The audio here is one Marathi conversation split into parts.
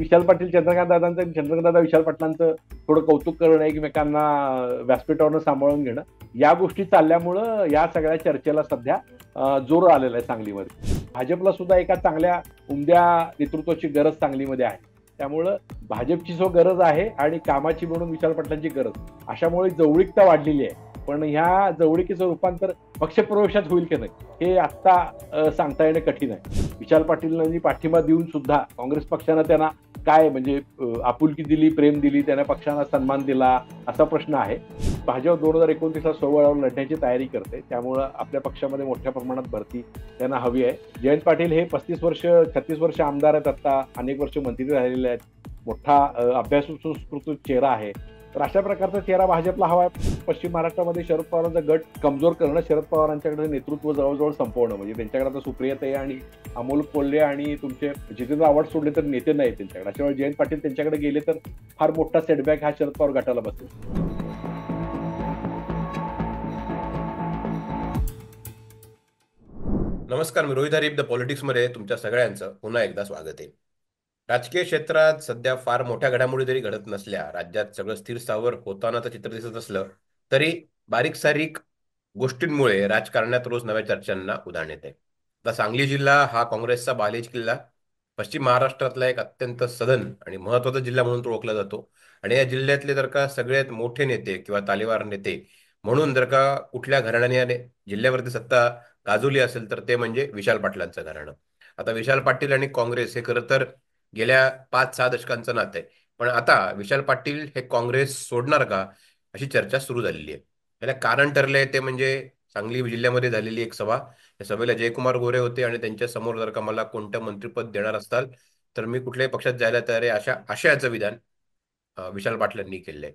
विशाल पाटील चंद्रकांत दादांचं आणि चंद्रकांत दादा विशाल पाटलांचं थोडं कौतुक करणं, एकमेकांना व्यासपीठावरून सांभाळून घेणं, या गोष्टी चालल्यामुळं या सगळ्या चर्चेला सध्या जोर आलेला आहे सांगलीमध्ये. भाजपला सुद्धा एका चांगल्या उमद्या नेतृत्वाची गरज सांगलीमध्ये आहे. त्यामुळं भाजपची गरज आहे आणि कामाची म्हणून विशाल पाटलांची गरज, अशामुळे जवळीकता वाढलेली आहे. पण ह्या जवळीकीचं रूपांतर पक्षप्रवेशात होईल की नाही हे आत्ता सांगता येणं कठीण आहे. विशाल पाटीलांनी पाठिंबा देऊन सुद्धा काँग्रेस पक्षानं त्यांना काय म्हणजे आपुलकी दिली, प्रेम दिली, त्यांना पक्षाला सन्मान दिला, असा प्रश्न आहे. भाजप 2029 सोहळ्यावर लढण्याची तयारी करते. त्यामुळं आपल्या पक्षामध्ये मोठ्या प्रमाणात भरती त्यांना हवी आहे. जयंत पाटील हे 36 वर्ष आमदार आहेत, आता अनेक वर्ष मंत्री राहिलेले आहेत. मोठा अभ्यासू सुस्कृत चेहरा आहे. तर अशा प्रकारचा चेहरा भाजपला हवा आहे. पश्चिम महाराष्ट्रामध्ये शरद पवारांचा गट कमजोर करणं, शरद पवारांच्याकडे नेतृत्व जवळजवळ संपवणं, म्हणजे त्यांच्याकडे आता सुप्रियाताई आणि अमोल कोल्हे आणि तुमचे जितेंद्र आव्हाड सोडले तर नेते नाही त्यांच्याकडे. अशावेळी जयंत पाटील त्यांच्याकडे गेले तर फार मोठा सेटबॅक हा शरद पवार गटाला बसेल. नमस्कार, मी रोहित हरीफ द पॉलिटिक्समध्ये तुमच्या सगळ्यांचं पुन्हा एकदा स्वागत आहे. राजकीय क्षेत्रात सध्या फार मोठ्या घडामोडी जरी घडत नसल्या, राज्यात सगळं स्थिर स्थावर होतानाचं चित्र दिसत असलं तरी बारीक सारीक गोष्टींमुळे राजकारणात रोज नव्या चर्चांना उधाण येते. आता सांगली जिल्हा हा काँग्रेसचा बालेज किल्ला, पश्चिम महाराष्ट्रातला एक अत्यंत सधन आणि महत्वाचा जिल्हा म्हणून तो ओळखला जातो. आणि या जिल्ह्यातले जर का सगळ्यात मोठे नेते किंवा तालेवार नेते म्हणून जर का कुठल्या घराण्याने जिल्ह्यावरती सत्ता गाजवली असेल तर ते म्हणजे विशाल पाटलांचं घराणं. आता विशाल पाटील आणि काँग्रेस हे खरं तर गेल्या 5-6 दशकांचं नातं आहे. पण आता विशाल पाटील हे काँग्रेस सोडणार का अशी चर्चा सुरू झालेली आहे. याला कारण ठरलंय ते म्हणजे सांगली जिल्ह्यामध्ये झालेली एक सभा. या सभेला जयकुमार गोरे होते आणि त्यांच्या समोर जर का मला कोणतं मंत्रिपद देणार असताल तर मी कुठल्याही पक्षात जायला तयार आहे, अशा आशयाचं विधान विशाल पाटलांनी केलंय.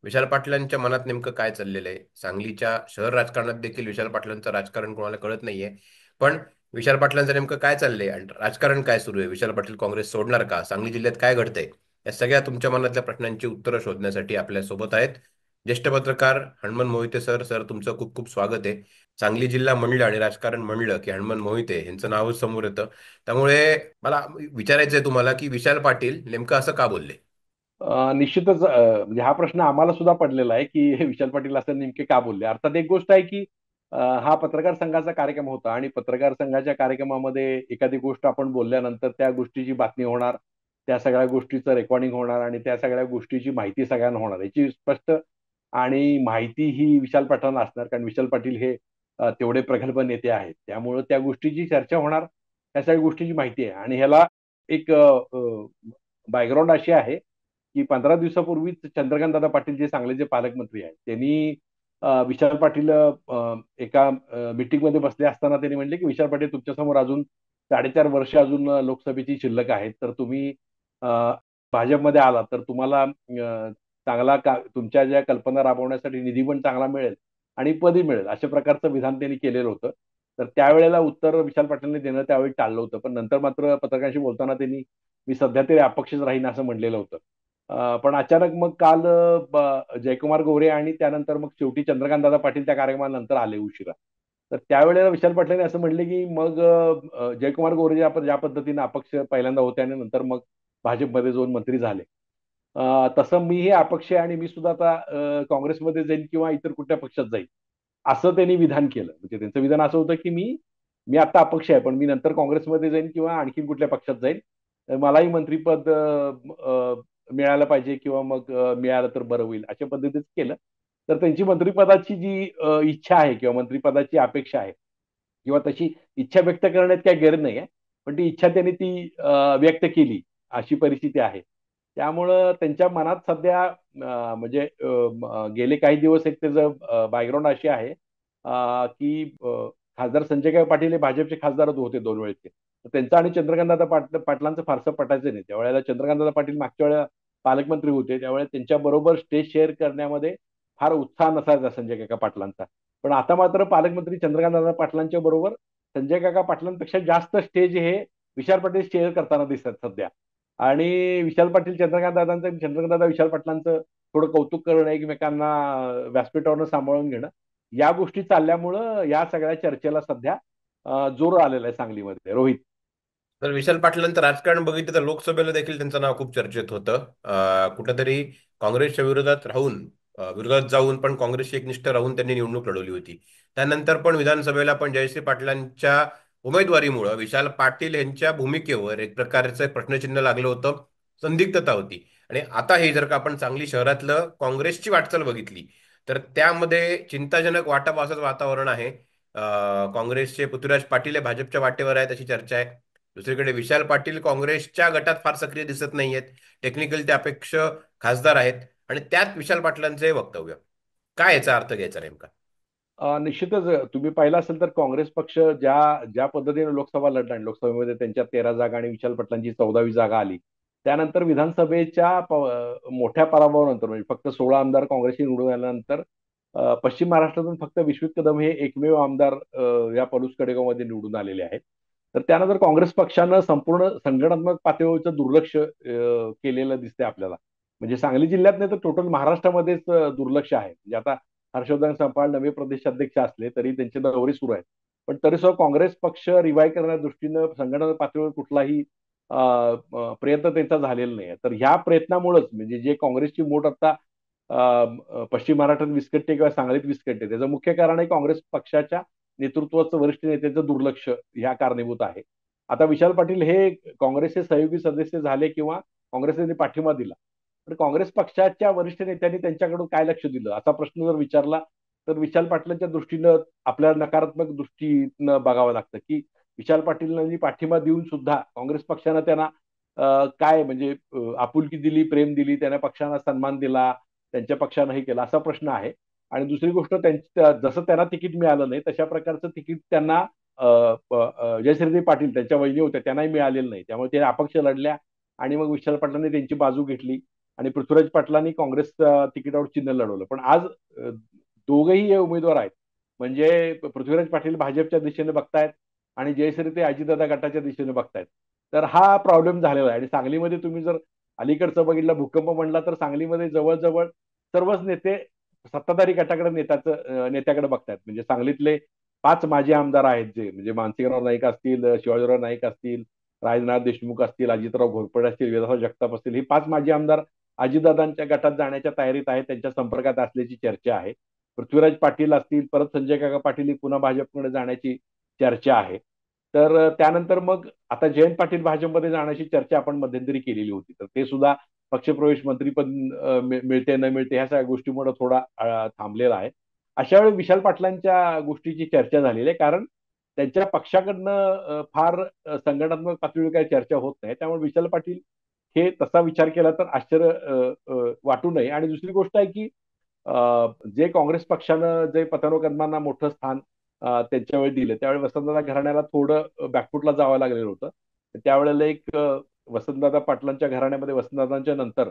विशाल पाटलांच्या मनात नेमकं काय चाललेलं आहे? सांगलीच्या शहर राजकारणात देखील विशाल पाटलांचं राजकारण कोणाला कळत नाहीये. पण विशाल पाटलांचं नेमकं काय चाललंय आणि राजकारण काय सुरू आहे? विशाल पाटील काँग्रेस सोडणार का? सांगली जिल्ह्यात काय घडतंय? या सगळ्या तुमच्या मनातल्या प्रश्नांची उत्तरं शोधण्यासाठी आपल्या सोबत आहेत ज्येष्ठ पत्रकार हणमन मोहिते सर. सर, तुमचं खूप खूप स्वागत आहे. सांगली जिल्हा म्हणलं आणि राजकारण म्हणलं की हणमन मोहिते यांचं नावच समोर येतं. त्यामुळे मला विचारायचंय तुम्हाला की विशाल पाटील नेमकं असं का बोलले? निश्चितच म्हणजे हा प्रश्न आम्हाला सुद्धा पडलेला आहे की हे विशाल पाटील असं नेमके का बोलले. अर्थात एक गोष्ट आहे की हा पत्रकार संघाचा कार्यक्रम होता आणि पत्रकार संघाच्या कार्यक्रमामध्ये एखादी गोष्ट आपण बोलल्यानंतर त्या गोष्टीची बातमी होणार, त्या सगळ्या गोष्टीचं रेकॉर्डिंग होणार आणि त्या सगळ्या गोष्टीची माहिती सगळ्यांना होणार, याची स्पष्ट आणि माहिती ही विशाल पाटलांना असणार. कारण विशाल पाटील हे तेवढे प्रगल्भ नेते आहेत. त्यामुळे त्या गोष्टीची चर्चा होणार, त्या सगळ्या गोष्टीची माहिती आहे. आणि ह्याला एक बॅकग्राऊंड अशी आहे की 15 दिवसापूर्वीच चंद्रकांत दादा पाटील जे सांगलीचे पालकमंत्री आहेत त्यांनी विशाल पाटील एका मीटिंगमध्ये बसले असताना त्यांनी म्हणले की विशाल पाटील, तुमच्यासमोर अजून 4.5 वर्ष अजून लोकसभेची शिल्लक आहेत, तर तुम्ही भाजपमध्ये आला तर तुम्हाला चांगला तुमच्या ज्या कल्पना राबवण्यासाठी निधी पण चांगला मिळेल आणि पदही मिळेल, अशा प्रकारचं विधान त्यांनी केलेलं होतं. तर त्यावेळेला उत्तर विशाल पाटीलने देणं त्यावेळी टाळलं होतं. पण नंतर मात्र पत्रकारांशी बोलताना त्यांनी मी सध्या तरी अपक्षच राहीन असं म्हणलेलं होतं. पण अचानक मग काल जयकुमार गोरे आणि त्यानंतर मग शेवटी चंद्रकांत दादा पाटील त्या कार्यक्रमानंतर आले उशिरा. तर त्यावेळेला विशाल पाटलांनी असं म्हणले की मग जयकुमार गोरे ज्या पद्धतीने अपक्ष पहिल्यांदा होते आणि नंतर मग भाजपमध्ये जाऊन मंत्री झाले, तसं मीही अपक्ष आहे आणि मी सुद्धा आता काँग्रेसमध्ये जाईन किंवा इतर कुठल्या पक्षात जाईल, असं त्यांनी विधान केलं. म्हणजे त्यांचं विधान असं होतं की मी मी आता अपक्ष आहे पण मी नंतर काँग्रेसमध्ये जाईन किंवा आणखी कुठल्या पक्षात जाईन, मलाही मंत्रीपद मिळालं पाहिजे किंवा मग मिळालं तर बरं होईल, अशा पद्धतीच केलं. तर त्यांची मंत्रिपदाची जी इच्छा आहे किंवा मंत्रिपदाची अपेक्षा आहे किंवा तशी इच्छा व्यक्त करण्यात काही गैर नाही आहे, पण ती इच्छा त्यांनी ती व्यक्त केली, अशी परिस्थिती आहे. त्यामुळं त्यांच्या मनात सध्या म्हणजे गेले काही दिवस एक त्याचं बॅकग्राऊंड अशी आहे की खासदार संजय पाटील हे भाजपचे खासदार होते 2 वेळेचे. तर त्यांचं आणि चंद्रकांतदादा पाटलांचं फारसं पटायचं नाही. त्यावेळेला चंद्रकांतदादा पाटील मागच्या वेळेला पालकमंत्री होते, त्यावेळेस त्यांच्याबरोबर स्टेज शेअर करण्यामध्ये फार उत्साह नसायचा संजय काका पाटलांचा. पण आता मात्र पालकमंत्री चंद्रकांतदादा पाटलांच्या बरोबर संजय काका पाटलांपेक्षा जास्त स्टेज हे विशाल पाटील शेअर करताना दिसतात सध्या. आणि विशाल पाटील चंद्रकांत दादांचं आणि चंद्रकांत दादा विशाल पाटलांचं थोडं कौतुक करणं, एकमेकांना व्यासपीठावरून सांभाळून घेणं, या गोष्टी चालल्यामुळं या सगळ्या चर्चेला सध्या जोर आलेला आहे सांगलीमध्ये. रोहित. तर विशाल पाटलांचं राजकारण बघितलं तर लोकसभेला देखील त्यांचं नाव खूप चर्चेत होतं. कुठंतरी काँग्रेसच्या विरोधात राहून, विरोधात जाऊन पण काँग्रेसची एकनिष्ठ राहून त्यांनी निवडणूक लढवली होती. त्यानंतर पण विधानसभेला पण जयश्री पाटलांच्या उमेदवारीमुळं विशाल पाटील यांच्या भूमिकेवर एक प्रकारचं प्रश्नचिन्ह लागलं होतं, संदिग्धता होती. आणि आता हे जर का आपण सांगली शहरातलं काँग्रेसची वाटचाल बघितली तर त्यामध्ये चिंताजनक वाटप असंच वातावरण आहे. काँग्रेसचे पृथ्वीराज पाटील हे भाजपच्या वाटेवर आहेत अशी चर्चा आहे. दुसरीकडे विशाल पाटील काँग्रेसच्या गटात फार सक्रिय दिसत नाहीयेत. टेक्निकल ते अपेक्ष खासदार आहेत. आणि त्यात विशाल पाटलांचं हे वक्तव्य, काय याचा अर्थ घ्यायचा नेमका? निश्चितच तुम्ही पाहिलं असेल तर काँग्रेस पक्ष ज्या ज्या पद्धतीने लोकसभा लढला आणि लोकसभेमध्ये त्यांच्या 13 जागा आणि विशाल पाटलांची 14वी जागा आली, त्यानंतर विधानसभेच्या मोठ्या पराभवानंतर म्हणजे फक्त 16 आमदार काँग्रेसचे निवडून आल्यानंतर पश्चिम महाराष्ट्रातून फक्त विश्वित कदम हे एकमेव आमदार या पलूस कडेगावमध्ये निवडून आलेले आहेत. तर त्यानंतर काँग्रेस पक्षानं संपूर्ण संघटनात्मक पातळीवरचं दुर्लक्ष केलेलं दिसतंय आपल्याला. म्हणजे सांगली जिल्ह्यात नाही तर टोटल महाराष्ट्रामध्येच दुर्लक्ष आहे. म्हणजे आता हर्षवर्धन संपाळ नवे प्रदेशाध्यक्ष असले तरी त्यांचे दौरे सुरू आहेत. पण तरी सुद्धा काँग्रेस पक्ष रिवाय करण्याच्या दृष्टीनं संघटना पातळीवर कुठलाही प्रयत्न त्यांचा झालेला नाही. तर ह्या प्रयत्नामुळेच म्हणजे जे काँग्रेसची मोठ आता पश्चिम महाराष्ट्रात विस्कटते किंवा सांगलीत विस्कटते त्याचं मुख्य कारण आहे काँग्रेस पक्षाच्या नेतृत्वाचं वरिष्ठ नेत्यांचं दुर्लक्ष ह्या कारणीभूत आहे. आता विशाल पाटील हे काँग्रेसचे सहयोगी सदस्य झाले किंवा काँग्रेसने पाठिंबा दिला, तर काँग्रेस पक्षाच्या वरिष्ठ नेत्यांनी त्यांच्याकडून काय लक्ष दिलं असा प्रश्न जर विचारला तर विशाल पाटलांच्या दृष्टीनं आपल्याला नकारात्मक दृष्टीनं बघावं लागतं की विशाल पाटीलांनी पाठिंबा देऊन सुद्धा काँग्रेस पक्षानं त्यांना काय म्हणजे आपुलकी दिली, प्रेम दिली, त्यांना पक्षांना सन्मान दिला, त्यांच्या पक्षानं हे केलं असा प्रश्न आहे. आणि दुसरी गोष्ट त्यांच्या जसं त्यांना तिकीट मिळालं नाही तशा प्रकारचं तिकीट त्यांना जयश्रीदेवी पाटील त्यांच्या वहिनी होत्या त्यांनाही मिळालेलं नाही. त्यामुळे ते अपक्ष लढल्या आणि मग विशाल पाटलांनी त्यांची बाजू घेतली आणि पृथ्वीराज पाटलांनी काँग्रेस तिकिटावर चिन्ह लढवलं. पण आज दोघही हे उमेदवार आहेत. म्हणजे पृथ्वीराज पाटील भाजपच्या दिशेने बघतायत आणि जयश्री ते अजितदादा गटाच्या दिशेने बघतायत. तर हा प्रॉब्लेम झालेला आहे. आणि सांगलीमध्ये तुम्ही जर अलीकडचं बघितलं भूकंप म्हणला तर सांगलीमध्ये जवळजवळ सर्वच नेते सत्ताधारी गटाकडे नेत्याकडे बघतायत. म्हणजे सांगलीतले 5 माजी आमदार आहेत जे म्हणजे मानसिंगराव नाईक असतील, शिवाजीराव नाईक असतील, राजनाथ देशमुख असतील, अजितराव घोरपडे असतील, वेदासाव जगताप असतील, ही 5 माजी आमदार अजितदादांच्या गटात जाण्याच्या तयारीत आहेत, त्यांच्या संपर्कात असल्याची चर्चा आहे. पृथ्वीराज पाटील असतील, परत संजय काका पाटील ही पुन्हा भाजपकडे जाण्याची चर्चा आहे. तर त्यानंतर मग आता जयंत पाटील भाजपमध्ये जाण्याची चर्चा आपण मध्यंतरी केलेली होती. तर ते सुद्धा पक्षप्रवेश मंत्रीपद मिळते न मिळते ह्या सगळ्या गोष्टीमुळे थोडा थांबलेला आहे. अशा वेळी विशाल पाटलांच्या गोष्टीची चर्चा झालेली आहे कारण त्यांच्या पक्षाकडनं फार संघटनात्मक पातळीवर काही चर्चा होत नाही. त्यामुळे विशाल पाटील हे तसा विचार केला तर आश्चर्य वाटू नये. आणि दुसरी गोष्ट आहे की जे काँग्रेस पक्षानं जे पतंगकर्मांना मोठं स्थान त्यांच्या वेळी दिलं त्यावेळी वसंतदादा घराण्याला थोडं बॅकफुटला जावं लागलेलं होतं. त्यावेळेला एक वसंतदादा पाटलांच्या घराण्यामध्ये वसंतदादांच्या नंतर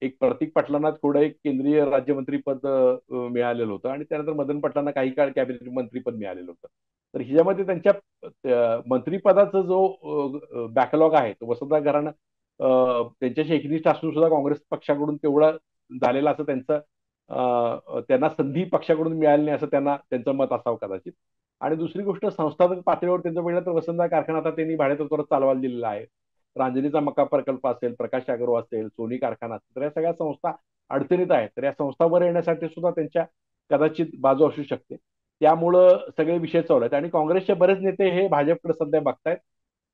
एक प्रतीक पाटलांना थोडं एक केंद्रीय राज्यमंत्रीपद मिळालेलं होतं आणि त्यानंतर मदन पाटलांना काही काळ कॅबिनेट मंत्रीपद मिळालेलं होतं. तर हिच्यामध्ये त्यांच्या मंत्रिपदाचा जो बॅकलॉग आहे तो वसंतदादा घराणं त्यांच्याशी एकनिष्ठ असून सुद्धा काँग्रेस पक्षाकडून तेवढा झालेला असं त्यांचं त्यांना संधी पक्षाकडून मिळाली नाही असं त्यांचं मत असावं कदाचित. आणि दुसरी गोष्ट संस्थात्मक पातळीवर त्यांचं पहिलं तर वसंतदादा कारखाना आता त्यांनी भाडेतत्वावर चालवायला दिलेला आहे. रांजणीचा मका प्रकल्प असेल, प्रकाश अॅग्रो असेल, सोनी कारखाना असेल, तर या सगळ्या संस्था अडचणीत आहेत. तर या संस्थांवर येण्यासाठी सुद्धा त्यांच्या कदाचित बाजू असू शकते. त्यामुळं सगळे विषय चालू आहेत आणि काँग्रेसचे बरेच नेते हे भाजपकडे सध्या बघतायत.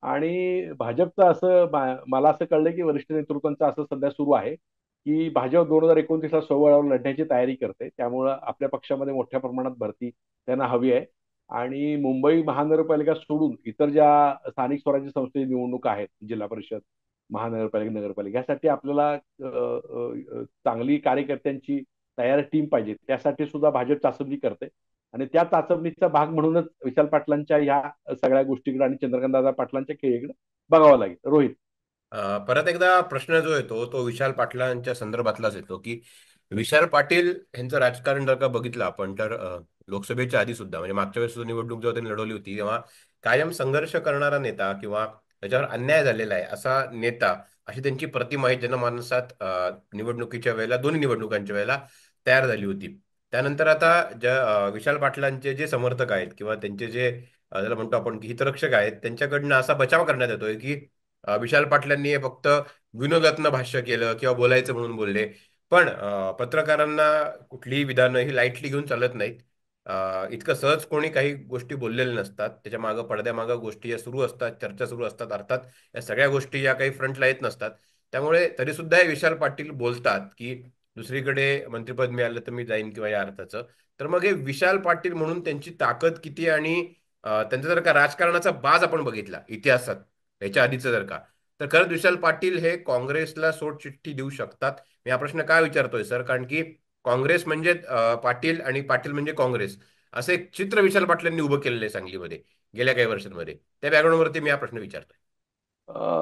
आणि भाजपचं असं मला असं कळलं की वरिष्ठ नेतृत्वांचं असं सध्या सुरू आहे की भाजप 2029ला सोबळावर लढण्याची तयारी करते. त्यामुळं आपल्या पक्षामध्ये मोठ्या प्रमाणात भरती त्यांना हवी आहे. आणि मुंबई महानगरपालिका सोडून इतर ज्या स्थानिक स्वराज्य संस्थेची निवडणूक आहेत, जिल्हा परिषद, महानगरपालिका, नगरपालिका, यासाठी आपल्याला चांगली कार्यकर्त्यांची तयार टीम पाहिजे. त्यासाठी सुद्धा भाजप चाचपणी करते. आणि त्या चाचपणीचा भाग म्हणूनच विशाल पाटलांच्या ह्या सगळ्या गोष्टीकडे आणि चंद्रकांतदादा पाटलांच्या खेळीकडे बघावं लागेल. रोहित. परत एकदा प्रश्न जो येतो तो विशाल पाटलांच्या संदर्भातलाच येतो की विशाल पाटील यांचं राजकारण जर का बघितलं आपण तर लोकसभेच्या आधी सुद्धा म्हणजे मागच्या वेळेस सुद्धा निवडणूक जेव्हा त्यांनी लढवली होती तेव्हा कायम संघर्ष करणारा नेता किंवा त्याच्यावर अन्याय झालेला आहे असा नेता अशी त्यांची प्रतिमा आहे जनमानसात निवडणुकीच्या वेळेला, दोन्ही निवडणुकांच्या वेळेला तयार झाली होती. त्यानंतर आता ज्या विशाल पाटलांचे जे समर्थक आहेत किंवा त्यांचे जे ज्याला म्हणतो आपण की हितरक्षक आहेत त्यांच्याकडनं असा बचाव करण्यात येतोय की विशाल पाटलांनी हे फक्त विनोदात्मक भाष्य केलं किंवा बोलायचं म्हणून बोलले. पण पत्रकारांना कुठलीही विधानं ही लाईटली घेऊन चालत नाहीत. इतकं सहज कोणी काही गोष्टी बोललेल्या नसतात. त्याच्या मागं पडद्यामागं गोष्टी या सुरू असतात, चर्चा सुरू असतात. अर्थात या सगळ्या गोष्टी या काही फ्रंटला येत नसतात. त्यामुळे तरी सुद्धा हे विशाल पाटील बोलतात की दुसरीकडे मंत्रिपद मिळालं तर मी जाईन किंवा या अर्थाचं. तर मग हे विशाल पाटील म्हणून त्यांची ताकद किती आणि त्यांचा जर का राजकारणाचा बाज आपण बघितला इतिहासात याच्या आधीचं जर का, तर खरंच विशाल पाटील हे काँग्रेसला सोडचिठ्ठी देऊ शकतात. मी हा प्रश्न काय विचारतोय सर, कारण की काँग्रेस म्हणजे पाटील आणि पाटील म्हणजे काँग्रेस असं एक चित्र विशाल पाटलांनी उभं केलेलं आहे सांगलीमध्ये गेल्या काही वर्षांमध्ये. त्या बॅकग्राऊंडवरती मी हा प्रश्न विचारतोय.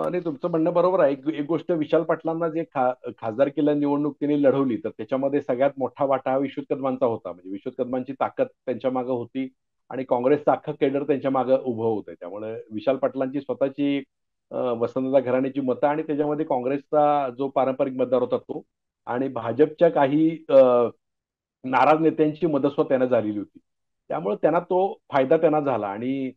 आणि तुमचं म्हणणं बरोबर आहे. एक एक गोष्ट विशाल पाटलांना जे खासदारकीला निवडणूक त्यांनी लढवली, तर त्याच्यामध्ये सगळ्यात मोठा वाटा हा विश्वजित कदमांचा होता. म्हणजे विश्वजित कदमांची ताकद त्यांच्या मागे होती आणि काँग्रेसचं अख्खं केडर त्यांच्या मागे उभं होतं. त्यामुळे विशाल पाटलांची स्वतःची वसंतदादा घराण्याची मतं आणि त्याच्यामध्ये काँग्रेसचा जो पारंपरिक मतदार होता तो आणि भाजपच्या काही नाराज नेत्यांची मदत सुद्धा त्यांना झालेली होती. त्यामुळे त्यांना तो फायदा त्यांना झाला आणि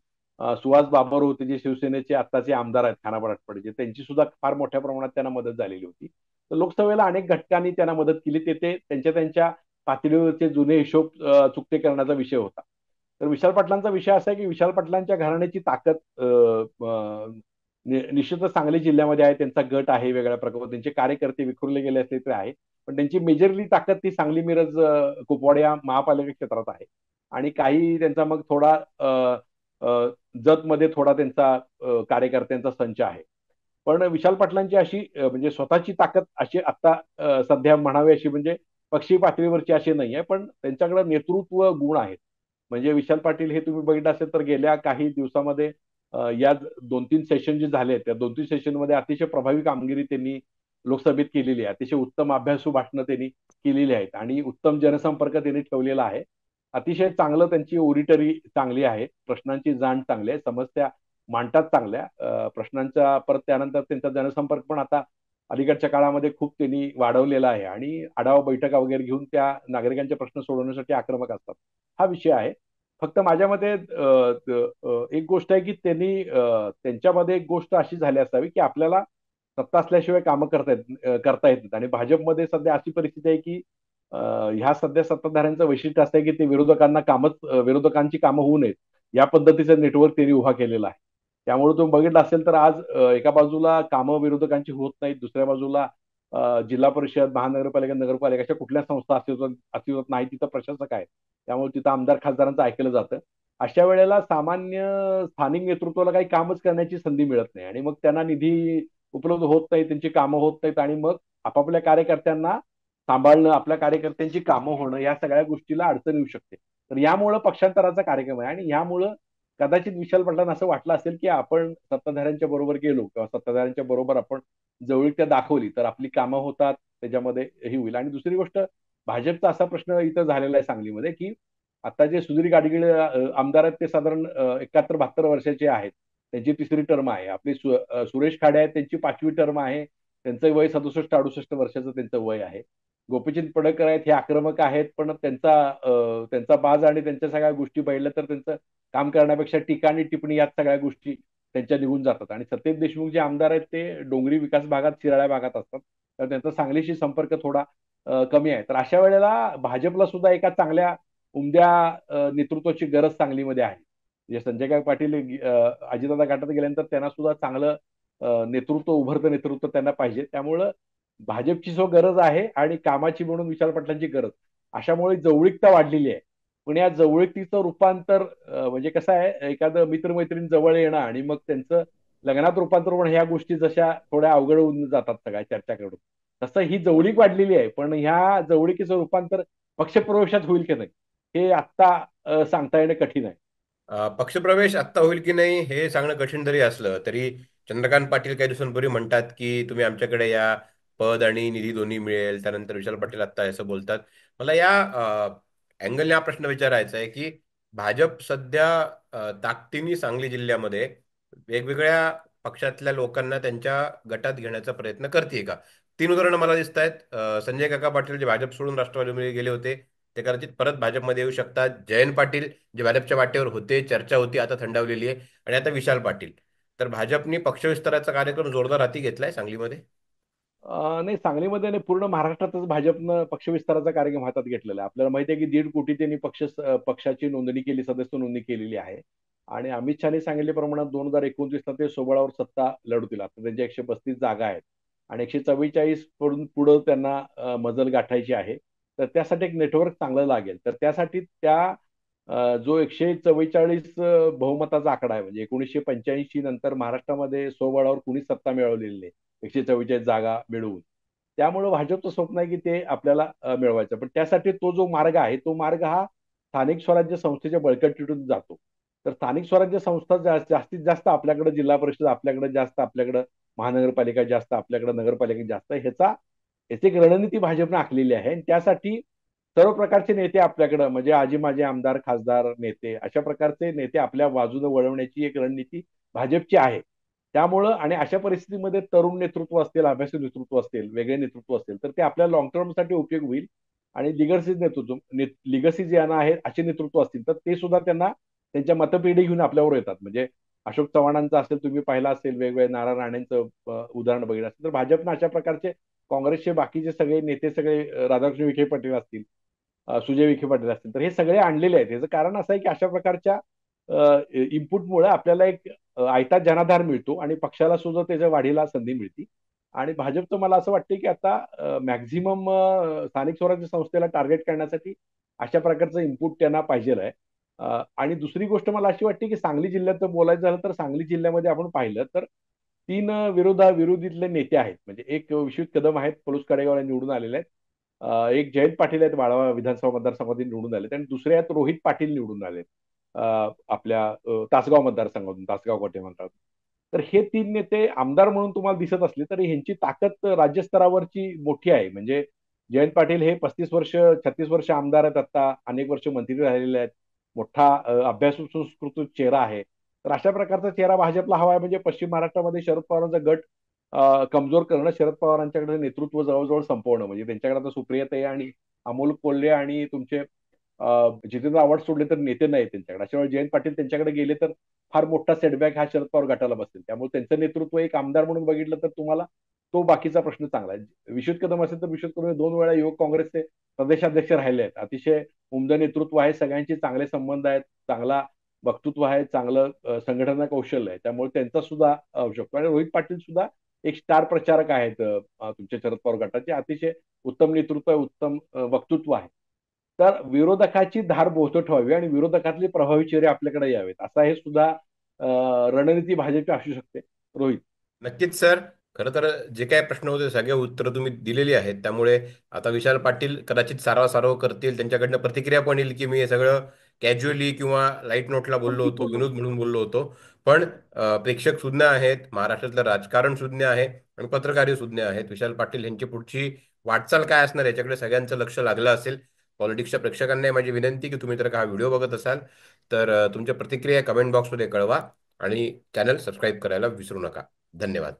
सुहास बाबर होते जे शिवसेनेचे आत्ताचे आमदार आहेत खानापूर आटपाडीचे, त्यांची सुद्धा फार मोठ्या प्रमाणात त्यांना मदत झालेली होती. तर लोकसभेला अनेक घटकांनी त्यांना मदत केली. ते त्यांच्या त्यांच्या पातळीवरचे जुने हिशोब चुकते करण्याचा विषय होता. तर विशाल पाटलांचा विषय असा आहे की विशाल पाटलांच्या घराण्याची ताकद निश्चितच सांगली जिल्ह्यामध्ये आहे. त्यांचा गट आहे वेगळ्या प्रकारे, त्यांचे कार्यकर्ते विखुरले गेले असले तरी आहे. पण त्यांची मेजरली ताकद ती सांगली मिरज कुपवाड या महापालिका क्षेत्रात आहे. आणि काही त्यांचा मग थोडा जतमध्ये थोडा त्यांचा कार्यकर्त्यांचा संच आहे. पण विशाल पाटलांची अशी म्हणजे स्वतःची ताकद अशी आता सध्या म्हणावी अशी म्हणजे पक्षी पातळीवरची अशी नाही आहे, पण त्यांच्याकडे नेतृत्व गुण आहेत. म्हणजे विशाल पाटील हे तुम्ही बघितलं असेल तर गेल्या काही दिवसामध्ये या 2-3 सेशन जे झाले त्या 2-3 सेशनमध्ये अतिशय प्रभावी कामगिरी त्यांनी लोकसभेत केलेली आहे. अतिशय उत्तम अभ्यासू भाषणं त्यांनी केलेली आहेत आणि उत्तम जनसंपर्क त्यांनी ठेवलेला आहे. अतिशय चांगलं त्यांची ओरिटरी चांगली आहे. प्रश्नांची जाण चांगली आहे. समस्या मांडतात चांगल्या प्रश्नांचा. परत त्यानंतर त्यांचा जनसंपर्क पण आता अलीकडच्या काळामध्ये खूप त्यांनी वाढवलेला आहे आणि आढावा बैठका वगैरे घेऊन त्या नागरिकांचे प्रश्न सोडवण्यासाठी आक्रमक असतात. हा विषय आहे. फक्त माझ्या मते एक गोष्ट आहे की त्यांनी त्यांच्यामध्ये एक गोष्ट अशी झाली असावी की आपल्याला सत्ता असल्याशिवाय कामं करता येत नाहीत आणि भाजपमध्ये सध्या अशी परिस्थिती आहे की ह्या सध्या सत्ताधाऱ्यांचं वैशिष्ट्य असं आहे की ते विरोधकांची कामं होऊ नयेत या पद्धतीचं नेटवर्क त्यांनी उभा केलेला आहे. त्यामुळे तुम्ही बघितलं असेल तर आज एका बाजूला कामं विरोधकांची होत नाहीत, दुसऱ्या बाजूला जिल्हा परिषद, महानगरपालिका, नगरपालिका अशा कुठल्या संस्था अस्तित्वात नाही, तिथं प्रशासक आहे. त्यामुळे तिथं आमदार खासदारांचं ऐकलं जातं. अशा वेळेला सामान्य स्थानिक नेतृत्वाला काही कामच करण्याची संधी मिळत नाही आणि मग त्यांना निधी उपलब्ध होत नाही, त्यांची कामं होत नाहीत आणि मग आपापल्या कार्यकर्त्यांना सांभाळणं, आपल्या कार्यकर्त्यांची कामं होणं या सगळ्या गोष्टीला अडचण येऊ शकते. तर यामुळं पक्षांतराचा कार्यक्रम आहे आणि यामुळं कदाचित विशाल पाटलांना असं वाटलं असेल की आपण सत्ताधाऱ्यांच्या बरोबर गेलो किंवा सत्ताधाऱ्यांच्या बरोबर आपण जवळीकता दाखवली तर आपली कामं होतात, त्याच्यामध्ये ही होईल. आणि दुसरी गोष्ट भाजपचा असा प्रश्न इथं झालेला आहे सांगलीमध्ये की आता जे सुधीर गाडगीळ आमदार आहेत ते साधारण 71-72 वर्षाचे आहेत. त्यांची तिसरी टर्म आहे. आपली सुरेश खाडे आहेत, त्यांची 5वी टर्म आहे. त्यांचं वय 67-68 वर्षाचं त्यांचं वय आहे. गोपीचंद पडळकर आहेत, हे आक्रमक आहेत, पण त्यांचा बाज आणि त्यांच्या सगळ्या गोष्टी पाहिल्या तर त्यांचं काम करण्यापेक्षा टीका आणि टिप्पणी यात सगळ्या गोष्टी त्यांच्या निघून जातात. आणि सतेज देशमुख जे आमदार आहेत ते डोंगरी विकास भागात, शिराळ्या भागात असतात, तर त्यांचा सांगलीशी संपर्क थोडा कमी आहे. तर अशा वेळेला भाजपला सुद्धा एका चांगल्या उमद्या नेतृत्वाची गरज सांगलीमध्ये आहे. म्हणजे संजय काका पाटील अजितदादा गटात गेल्यानंतर त्यांना सुद्धा चांगलं नेतृत्व, उभरतं नेतृत्व त्यांना पाहिजे. त्यामुळं भाजपची जो गरज आहे आणि कामाची म्हणून विशाल पाटलांची गरज, अशामुळे जवळीकता वाढलेली आहे. पण या जवळकीचं रूपांतर म्हणजे कसं आहे, एखादं मित्रमैत्रीण जवळ येणं आणि मग त्यांचं लग्नात रूपांतर होणं, ह्या गोष्टी जशा थोड्या अवघड होऊन जातात सगळ्या चर्चा करून, तसं ही जवळीक वाढलेली आहे. पण ह्या जवळीकीचं रूपांतर पक्षप्रवेशात होईल की नाही हे आत्ता सांगता येणं कठीण आहे. पक्षप्रवेश आत्ता होईल की नाही हे सांगणं कठीण जरी असलं तरी चंद्रकांत पाटील काही दिवसांपूर्वी म्हणतात की तुम्ही आमच्याकडे या, पद आणि निधी दोन्ही मिळेल. त्यानंतर विशाल पाटील आत्ता असं बोलतात. मला या अँगलने हा प्रश्न विचारायचा आहे की भाजप सध्या ताकदीने सांगली जिल्ह्यामध्ये वेगवेगळ्या पक्षातल्या लोकांना त्यांच्या गटात घेण्याचा प्रयत्न करते का? 3 उदाहरणं मला दिसत आहेत. संजय काका पाटील जे भाजप सोडून राष्ट्रवादीमध्ये गेले होते, ते कदाचित परत भाजपमध्ये येऊ शकतात. जयंत पाटील जे भाजपच्या वाटेवर होते, चर्चा होती, आता थंडावलेली आहे. आणि आता विशाल पाटील. तर भाजपने पक्षविस्ताराचा कार्यक्रम जोरदार हाती घेतलाय सांगलीमध्ये. नाही, सांगलीमध्ये नाही, पूर्ण महाराष्ट्रातच भाजपनं पक्षविस्ताराचा कार्यक्रम हातात घेतलेला आहे. आपल्याला माहिती आहे की 1.5 कोटी त्यांनी पक्षाची नोंदणी केली, सदस्य नोंदणी केलेली आहे. आणि अमित शहानी सांगितल्याप्रमाणे 2029 ते सोबळावर सत्ता लढवतील. आता त्यांच्या 135 जागा आहेत आणि 144 कडून पुढे त्यांना मजल गाठायची आहे. तर त्यासाठी एक नेटवर्क चांगलं लागेल. तर त्यासाठी जो 144 बहुमताचा आकडा आहे, म्हणजे 1985 नंतर महाराष्ट्रामध्ये स्वबळावर कुणीच सत्ता मिळवलेली नाही, 144 जागा मिळवून. त्यामुळं भाजपचं स्वप्न आहे की ते आपल्याला मिळवायचं. पण त्यासाठी तो जो मार्ग आहे, तो मार्ग हा स्थानिक स्वराज्य संस्थेच्या बळकटीतून जातो. तर स्थानिक स्वराज्य संस्था जास्तीत जास्त आपल्याकडे, जिल्हा परिषद आपल्याकडे जास्त, आपल्याकडे महानगरपालिका जास्त, आपल्याकडे नगरपालिका जास्त, याची एक रणनीती भाजपने आखलेली आहे. आणि त्यासाठी सर्व प्रकारचे नेते आपल्याकडे, म्हणजे आजी माझे आमदार, खासदार, नेते, अशा प्रकारचे नेते आपल्या बाजूने वळवण्याची एक रणनीती भाजपची आहे. त्यामुळं, आणि अशा परिस्थितीमध्ये तरुण नेतृत्व असतील, अभ्यासू नेतृत्व असतील, वेगळे नेतृत्व असतील, तर ते आपल्या लॉंग टर्मसाठी उपयोग होईल. आणि लिगसी जे आहे असे नेतृत्व असतील तर ते सुद्धा त्यांना त्यांच्या मतपेढी घेऊन आपल्यावर येतात. म्हणजे अशोक चव्हाणांचं असेल, तुम्ही पाहिलं असेल, वेगवेगळे नारायण राणेंचं उदाहरण बघितलं असेल, तर भाजपनं अशा प्रकारचे काँग्रेसचे बाकीचे सगळे नेते, सगळे राधाकृष्ण विखे पाटील असतील, सुजय विखे पाटील असतील, तर हे सगळे आणलेले आहेत. याचं कारण असं आहे की अशा प्रकारच्या इनपुटमुळे आपल्याला एक आयता जनाधार मिळतो आणि पक्षाला सुद्धा त्याच्या वाढीला संधी मिळते. आणि भाजपचं मला असं वाटतं की आता मॅक्झिमम स्थानिक स्वराज्य संस्थेला टार्गेट करण्यासाठी अशा प्रकारचं इनपुट त्यांना पाहिजे आहे. आणि दुसरी गोष्ट मला अशी वाटते की सांगली जिल्ह्यात बोलायचं झालं तर सांगली जिल्ह्यामध्ये आपण पाहिलं तर 3 विरोधीतले नेते आहेत. म्हणजे एक विश्वजित कदम आहेत, पलूस कडेगावला निवडून आलेले आहेत. एक जयंत पाटील आहेत, वाळवा विधानसभा मतदारसंघातून निवडून आले, आणि दुसरे आहेत रोहित पाटील निवडून आले आपल्या तासगाव मतदारसंघातून, तासगाव कोटे म्हणतात. तर हे 3 नेते आमदार म्हणून तुम्हाला दिसत असले तरी ह्यांची ताकद राज्यस्तरावरची मोठी आहे. म्हणजे जयंत पाटील हे 35 वर्ष, 36 वर्ष आमदार आहेत, आता अनेक वर्ष मंत्री राहिलेले आहेत, मोठा अभ्यासू सुसंस्कृत चेहरा आहे. तर अशा प्रकारचा चेहरा भाजपला हवा आहे. म्हणजे पश्चिम महाराष्ट्रामध्ये शरद पवारांचा गट कमजोर करणं, शरद पवारांच्याकडे नेतृत्व जवळजवळ संपवणं. म्हणजे त्यांच्याकडे आता सुप्रियाताई आणि अमोल कोल्हे आणि तुमचे जितेंद्र आव्हाड सोडले तर नेते नाही त्यांच्याकडे. अशा वेळी जयंत पाटील त्यांच्याकडे गेले तर फार मोठा सेटबॅक हा शरद पवार गटाला बसेल. त्यामुळे त्यांचं नेतृत्व एक आमदार म्हणून बघितलं तर तुम्हाला तो बाकीचा प्रश्न चांगला आहे. विश्वजित कदम असेल तर विश्वजित कदम 2 वेळा युवक काँग्रेसचे प्रदेशाध्यक्ष राहिले आहेत. अतिशय उमदं नेतृत्व आहे, सगळ्यांचे चांगले संबंध आहेत, चांगला वक्तृत्व आहे, चांगलं संघटना कौशल्य आहे. त्यामुळे त्यांचा सुद्धा होऊ शकतो. आणि रोहित पाटील सुद्धा एक स्टार प्रचारक आहेत तुमच्या शरद पवार गटाचे. अतिशय उत्तम नेतृत्व आहे, उत्तम वक्तृत्व आहे. तर विरोधकाची धार बोहतट व्हावी आणि विरोधकातले प्रभावी चेहरे आपल्याकडे यावेत, असा हे सुद्धा रणनीती भाजपची असू शकते. रोहित. नक्कीच सर. खरं तर जे काय प्रश्न होते सगळे उत्तरं तुम्ही दिलेली आहेत. त्यामुळे आता विशाल पाटील कदाचित सारव करतील. त्यांच्याकडनं प्रतिक्रिया पण येईल की मी हे सगळं कॅज्युअली किंवा लाईट नोटला बोललो कौतुक होतो, बोललो. विनोद म्हणून बोललो होतो. पण प्रेक्षक सुज्ञ आहेत, महाराष्ट्रातलं राजकारण सुज्ञ आहे आणि पत्रकारही सुज्ञ आहेत. विशाल पाटील यांची पुढची वाटचाल काय असणार याच्याकडे सगळ्यांचं लक्ष लागलं असेल. पॉलिटिक्सच्या प्रेक्षकांना माझी विनंती की तुम्ही जर का हा व्हिडिओ बघत असाल तर तुमच्या प्रतिक्रिया कमेंट बॉक्समध्ये कळवा आणि चॅनल सबस्क्राईब करायला विसरू नका. धन्यवाद.